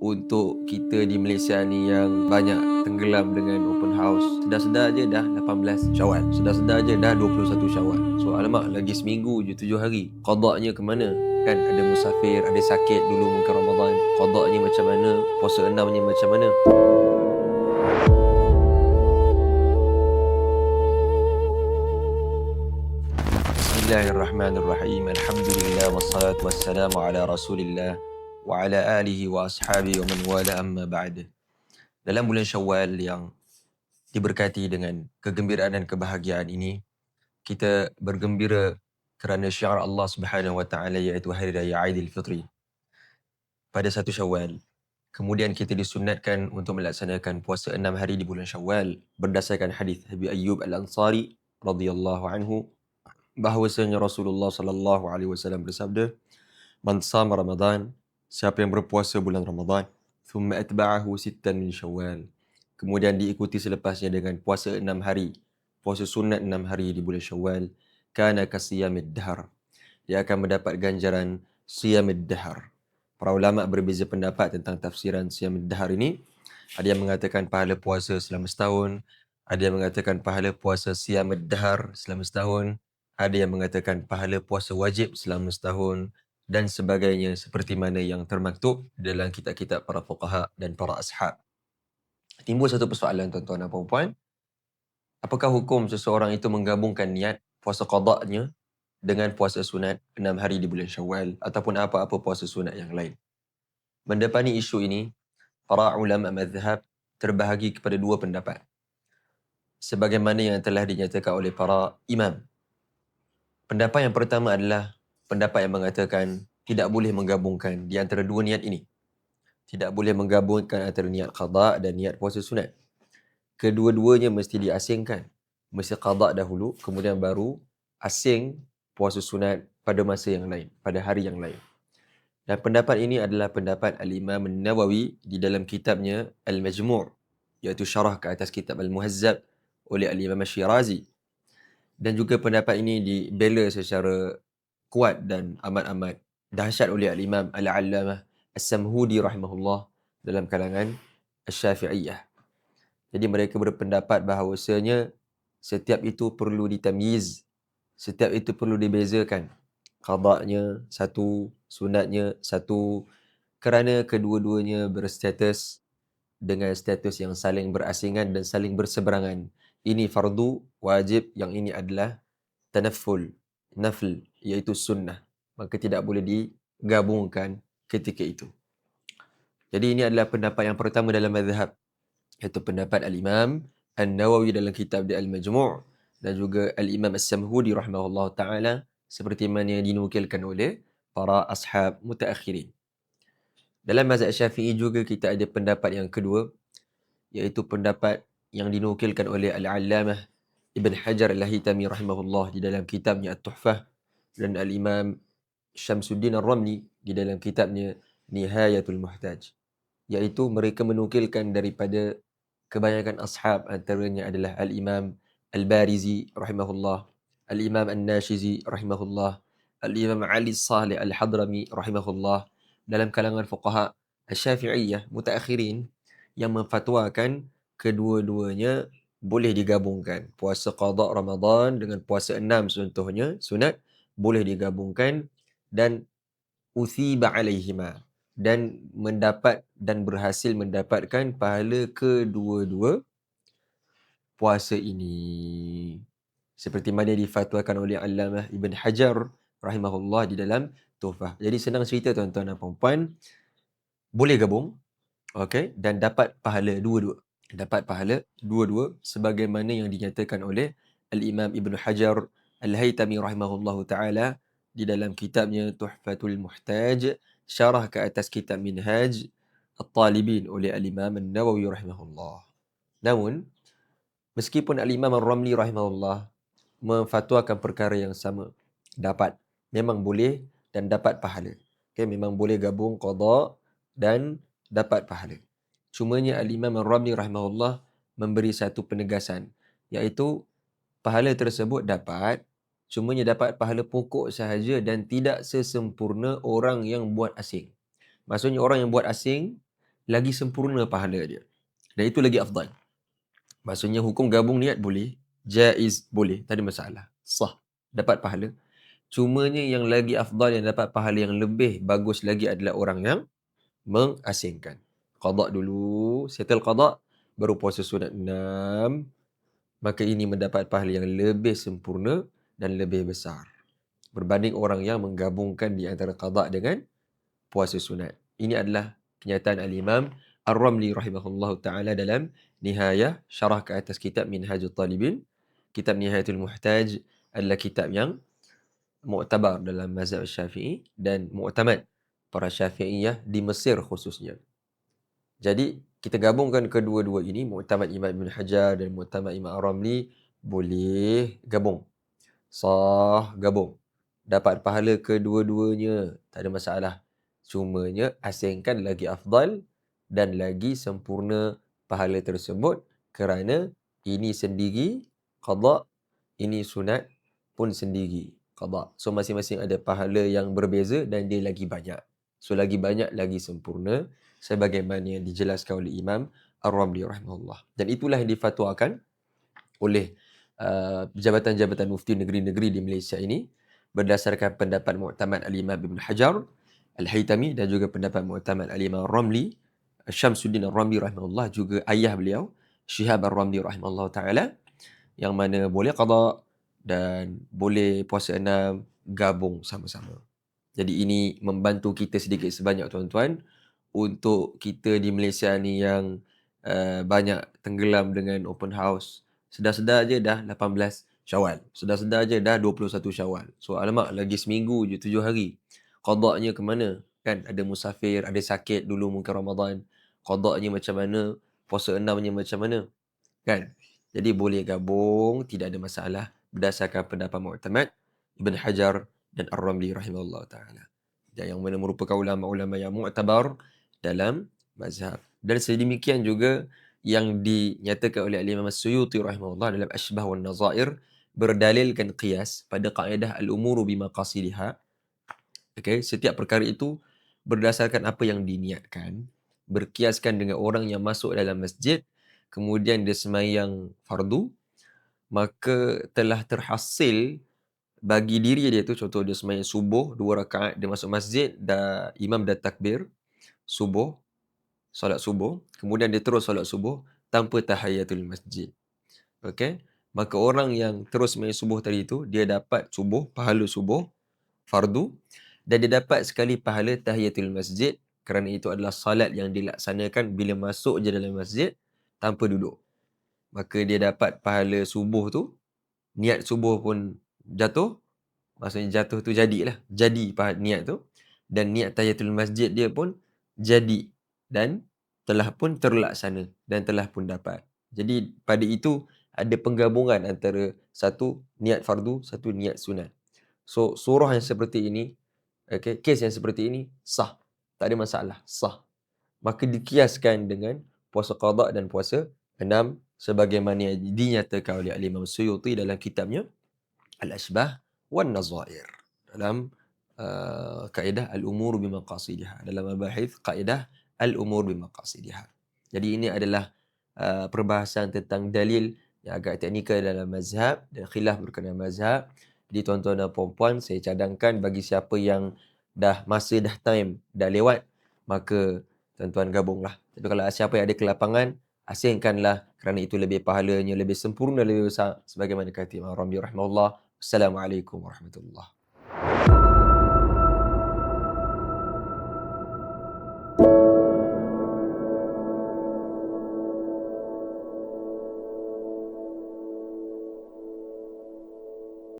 untuk kita di Malaysia ni yang banyak tenggelam dengan open house. Sedar-sedar je dah 18 Syawal. Sedar-sedar je dah 21 Syawal. So alamak, lagi seminggu je 7 hari. Qadaknya ke mana? Kan ada musafir, ada sakit dulu mungkin Ramadan. Qadaknya macam mana? Puasa 6-nya macam mana? Bismillahirrahmanirrahim. Alhamdulillah wassalatu wassalamu ala Rasulillah wa ala alihi wa ashabihi wa man wala amma ba'd. Dalam bulan Syawal yang diberkati dengan kegembiraan dan kebahagiaan ini, kita bergembira kerana syiar Allah Subhanahu wa taala iaitu hari raya Aidilfitri pada 1 Syawal. Kemudian kita disunatkan untuk melaksanakan puasa 6 hari di bulan Syawal berdasarkan hadis Abi Ayyub Al-Ansari radhiyallahu anhu bahawasanya Rasulullah sallallahu alaihi wasallam bersabda, "Man shama Ramadan, siapa yang berpuasa bulan Ramadan, thumma atba'ahu sittan min Syawal." Kemudian diikuti selepasnya dengan puasa 6 hari, puasa sunat 6 hari di bulan Syawal, kana kasiyamid dahr. Dia akan mendapat ganjaran siyamid dahr. Para ulama berbeza pendapat tentang tafsiran siyamid dahr ini. Ada yang mengatakan pahala puasa selama setahun, ada yang mengatakan pahala puasa siyamid dahr selama setahun, ada yang mengatakan pahala puasa wajib selama setahun dan sebagainya seperti mana yang termaktub dalam kitab-kitab para fuqaha dan para ashab. Timbul satu persoalan tuan-tuan dan puan-puan. Apakah hukum seseorang itu menggabungkan niat puasa qadaknya dengan puasa sunat 6 hari di bulan Syawal ataupun apa-apa puasa sunat yang lain? Mendepani isu ini, para ulama mazhab terbahagi kepada dua pendapat. Sebagaimana yang telah dinyatakan oleh para imam. Pendapat yang pertama adalah pendapat yang mengatakan tidak boleh menggabungkan di antara dua niat ini. Tidak boleh menggabungkan antara niat qada dan niat puasa sunat. Kedua-duanya mesti diasingkan. Mesti qada dahulu, kemudian baru asing puasa sunat pada masa yang lain, pada hari yang lain. Dan pendapat ini adalah pendapat Al-Imam An-Nawawi di dalam kitabnya Al-Majmu', iaitu syarah ke atas kitab Al-Muhazzab oleh Al-Imam Ash-Shirazi. Dan juga pendapat ini dibela secara kuat dan amat-amat dahsyat oleh Al-Imam Al-Allamah As-Samhudi rahimahullah dalam kalangan Asy-Syafi'iyah. Jadi mereka berpendapat bahawasanya setiap itu perlu ditamyiz, setiap itu perlu dibezakan. Qadaknya satu, sunatnya satu, kerana kedua-duanya berstatus dengan status yang saling berasingan dan saling berseberangan. Ini fardu wajib, yang ini adalah tanafful, nafl, iaitu sunnah. Maka tidak boleh digabungkan ketika itu. Jadi ini adalah pendapat yang pertama dalam mazhab, iaitu pendapat Al-Imam An-Nawawi dalam kitab dia Al-Majmu' dan juga Al-Imam As-Samhudi rahimahullah ta'ala seperti mana yang dinukilkan oleh para ashab mutaakhirin. Dalam mazhab Syafi'i juga kita ada pendapat yang kedua, iaitu pendapat yang dinukilkan oleh Al-Allamah Ibn Hajar Al-Haytami rahimahullah di dalam kitabnya At-Tuhfah dan Al-Imam Syamsuddin Ar-Ramli di dalam kitabnya Nihayatul Muhtaj. Iaitu mereka menukilkan daripada kebanyakan ashab, antaranya adalah Al-Imam Al-Barizi rahimahullah, Al-Imam An-Nashizi rahimahullah, Al-Imam Ali Salih Al-Hadrami rahimahullah, dalam kalangan fuqaha Asy-Syafi'iyah mutaakhirin yang memfatwakan kedua-duanya boleh digabungkan. Puasa qada Ramadan dengan puasa 6 contohnya, sunat, boleh digabungkan dan uthiba alaihima, dan mendapat dan berhasil mendapatkan pahala kedua-dua puasa ini. Seperti mana difatwakan oleh Allamah Ibn Hajar rahimahullah di dalam Tuhfah. Jadi senang cerita tuan-tuan dan puan-puan, boleh gabung, okey, dan dapat pahala dua-dua. Dapat pahala dua-dua sebagaimana yang dinyatakan oleh Al-Imam Ibn Hajar Al-Haytami rahimahullahu taala di dalam kitabnya Tuhfatul Muhtaj, syarah ke atas kitab Minhaj At-Talibin oleh Al-Imam An-Nawawi rahimahullah. Namun, meskipun Al-Imam Ar-Ramli rahimahullah memfatwakan perkara yang sama, dapat, memang boleh dan dapat pahala. Okay, memang boleh gabung qada dan dapat pahala. Cumanya Al-Imam Ar-Ramli rahimahullah memberi satu penegasan, iaitu pahala tersebut dapat, cumanya dapat pahala pokok sahaja dan tidak sesempurna orang yang buat asing. Maksudnya orang yang buat asing lagi sempurna pahala dia. Dan itu lagi afdal. Maksudnya hukum gabung niat boleh, jaiz boleh, tak ada masalah. Sah, dapat pahala. Cumanya yang lagi afdal, yang dapat pahala yang lebih bagus lagi adalah orang yang mengasingkan. Qada dulu, settle qada, baru puasa sunat 6. Maka ini mendapat pahala yang lebih sempurna dan lebih besar berbanding orang yang menggabungkan di antara qada dengan puasa sunat. Ini adalah kenyataan Al-Imam Ar-Ramli rahimahullah ta'ala dalam Nihayah, syarah ke atas kitab Minhajul Talibin. Kitab Nihayatul Muhtaj adalah kitab yang mu'tabar dalam mazhab Syafi'i dan mu'tamad para Syafi'iyah di Mesir khususnya. Jadi, kita gabungkan kedua-dua ini, mu'tamad Imam Ibn Hajar dan mu'tamad Imam Ar-Ramli, boleh gabung. Sah gabung. Dapat pahala kedua-duanya, tak ada masalah. Cumanya asingkan lagi afdal dan lagi sempurna pahala tersebut kerana ini sendiri qada, ini sunat pun sendiri qada. So masing-masing ada pahala yang berbeza dan dia lagi banyak. So lagi banyak lagi sempurna sebagaimana yang dijelaskan oleh Imam Ar-Ramli rahimahullah. Dan itulah yang difatwakan oleh jabatan-jabatan mufti negeri-negeri di Malaysia ini berdasarkan pendapat mu'tamad Al-Imam Ibn Hajar Al-Haytami dan juga pendapat mu'tamad Al-Imam Ar-Ramli, Syamsuddin Ar-Ramli rahimahullah, juga ayah beliau Syihab Ar-Ramli rahimahullah ta'ala, yang mana boleh qada dan boleh puasa 6 gabung sama-sama. Jadi ini membantu kita sedikit sebanyak tuan-tuan untuk kita di Malaysia ni yang banyak tenggelam dengan open house. Sedar-sedar je dah 18 Syawal. Sedar-sedar je dah 21 Syawal. So alamak, lagi seminggu je, 7 hari. Qadaknya ke mana? Kan ada musafir, ada sakit dulu mungkin Ramadan. Qadaknya macam mana? Puasa 6-nya macam mana? Kan? Jadi boleh gabung, tidak ada masalah berdasarkan pendapat mu'tamad Ibn Hajar dan Ar-Ramli rahimahullah ta'ala. Dan yang mana merupakan ulama-ulama yang mu'tabar dalam mazhab. Dan sedemikian juga yang dinyatakan oleh Al-Imam As-Suyuti rahimahullah dalam Ashbah wan Nazair, berdalilkan qiyas pada kaedah al-umuru bimaqasidiha. Okay, setiap perkara itu berdasarkan apa yang diniatkan, berkiaskan dengan orang yang masuk dalam masjid kemudian dia sembahyang fardu, maka telah terhasil bagi diri dia tu, contoh dia sembahyang subuh 2 rakaat, dia masuk masjid, imam dah takbir subuh, solat subuh, kemudian dia terus solat subuh tanpa tahiyatul masjid. Okey, maka orang yang terus sembahyang subuh tadi tu, dia dapat subuh, pahala subuh fardu, dan dia dapat sekali pahala tahiyatul masjid kerana itu adalah salat yang dilaksanakan bila masuk je dalam masjid tanpa duduk. Maka dia dapat pahala subuh tu, niat subuh pun jatuh, maksudnya jatuh tu jadilah, jadi niat tu, dan niat tahiyatul masjid dia pun jadi dan telah pun terlaksana dan telah pun dapat. Jadi pada itu ada penggabungan antara satu niat fardu, satu niat sunat. So surah yang seperti ini, okay, kes yang seperti ini sah, tak ada masalah, sah. Maka dikiaskan dengan puasa qada dan puasa 6 sebagaimana yang dinyatakan oleh Al-Imam Suyuti dalam kitabnya Al-Ashbah wan Nazair dalam kaedah al-umur bimaqasidiha, dalam mabahith kaedah al-umur bimaqasidiha. Jadi ini adalah perbahasan tentang dalil yang agak teknikal dalam mazhab dan khilaf berkenaan mazhab. Jadi tuan-tuan dan puan-puan, saya cadangkan bagi siapa yang masa dah time dah lewat, maka tuan-tuan gabunglah. Tapi kalau siapa yang ada kelapangan, asingkanlah kerana itu lebih pahalanya, lebih sempurna, lebih besar sebagaimana kata Imam Ramli rahimahullah. Assalamualaikum warahmatullahi